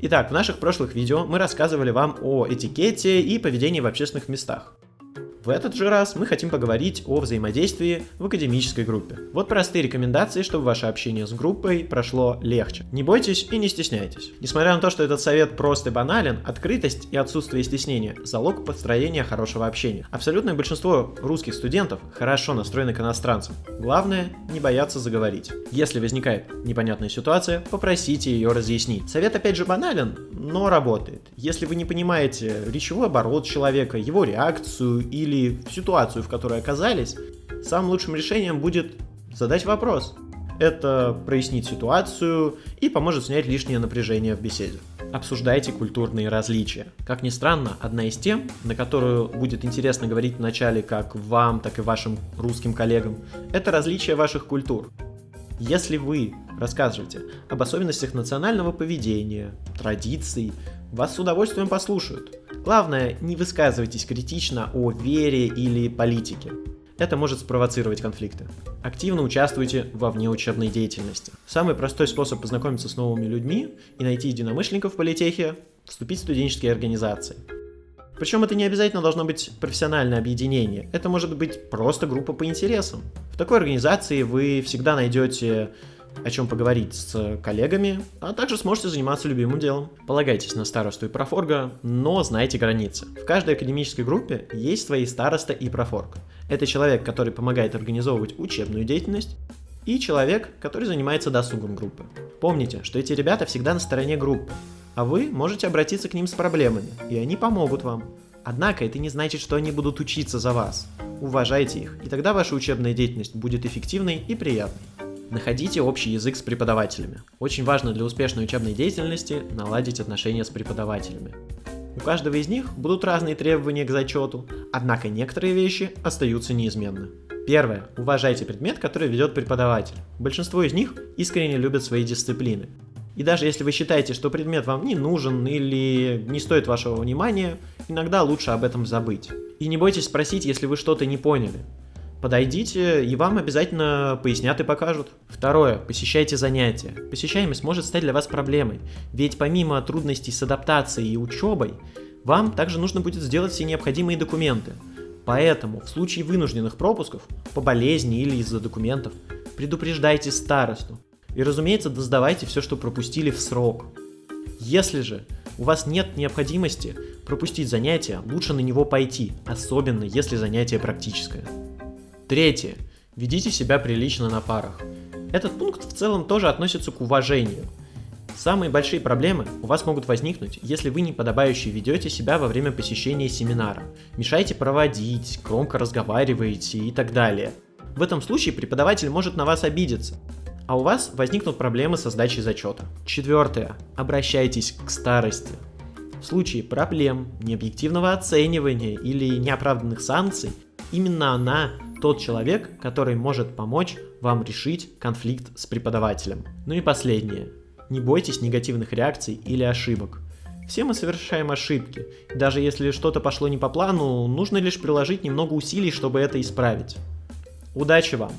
Итак, в наших прошлых видео мы рассказывали вам о этикете и поведении в общественных местах. В этот же раз мы хотим поговорить о взаимодействии в академической группе. Вот простые рекомендации, чтобы ваше общение с группой прошло легче. Не бойтесь и не стесняйтесь. Несмотря на то, что этот совет прост и банален, открытость и отсутствие стеснения – залог построения хорошего общения. Абсолютное большинство русских студентов хорошо настроены к иностранцам. Главное – не бояться заговорить. Если возникает непонятная ситуация, попросите ее разъяснить. Совет опять же банален, но работает. Если вы не понимаете речевой оборот человека, его реакцию или ситуацию, в которой оказались, самым лучшим решением будет задать вопрос. Это прояснит ситуацию и поможет снять лишнее напряжение в беседе. Обсуждайте культурные различия. Как ни странно, одна из тем, на которую будет интересно говорить вначале как вам, так и вашим русским коллегам, это различия ваших культур. Если вы рассказываете об особенностях национального поведения, традиций, вас с удовольствием послушают. Главное, не высказывайтесь критично о вере или политике. Это может спровоцировать конфликты. Активно участвуйте во внеучебной деятельности. Самый простой способ познакомиться с новыми людьми и найти единомышленников в политехе – вступить в студенческие организации. Причем это не обязательно должно быть профессиональное объединение, это может быть просто группа по интересам. В такой организации вы всегда найдете о чем поговорить с коллегами, а также сможете заниматься любимым делом. Полагайтесь на старосту и профорга, но знайте границы. В каждой академической группе есть свои староста и профорг. Это человек, который помогает организовывать учебную деятельность, и человек, который занимается досугом группы. Помните, что эти ребята всегда на стороне группы, а вы можете обратиться к ним с проблемами, и они помогут вам. Однако это не значит, что они будут учиться за вас. Уважайте их, и тогда ваша учебная деятельность будет эффективной и приятной. Находите общий язык с преподавателями. Очень важно для успешной учебной деятельности наладить отношения с преподавателями. У каждого из них будут разные требования к зачету, однако некоторые вещи остаются неизменны. Первое. Уважайте предмет, который ведет преподаватель. Большинство из них искренне любят свои дисциплины. И даже если вы считаете, что предмет вам не нужен или не стоит вашего внимания, иногда лучше об этом забыть. И не бойтесь спросить, если вы что-то не поняли. Подойдите, и вам обязательно пояснят и покажут. Второе. Посещайте занятия. Посещаемость может стать для вас проблемой, ведь помимо трудностей с адаптацией и учебой, вам также нужно будет сделать все необходимые документы. Поэтому в случае вынужденных пропусков, по болезни или из-за документов, предупреждайте старосту. И, разумеется, досдавайте все, что пропустили в срок. Если же у вас нет необходимости пропустить занятие, лучше на него пойти, особенно если занятие практическое. Третье. Ведите себя прилично на парах. Этот пункт в целом тоже относится к уважению. Самые большие проблемы у вас могут возникнуть, если вы неподобающе ведете себя во время посещения семинара, мешаете проводить, громко разговариваете и так далее. В этом случае преподаватель может на вас обидеться, а у вас возникнут проблемы со сдачей зачета. Четвертое. Обращайтесь к старости. В случае проблем, необъективного оценивания или неоправданных санкций, именно она тот человек, который может помочь вам решить конфликт с преподавателем. Ну и последнее. Не бойтесь негативных реакций или ошибок. Все мы совершаем ошибки. И даже если что-то пошло не по плану, нужно лишь приложить немного усилий, чтобы это исправить. Удачи вам!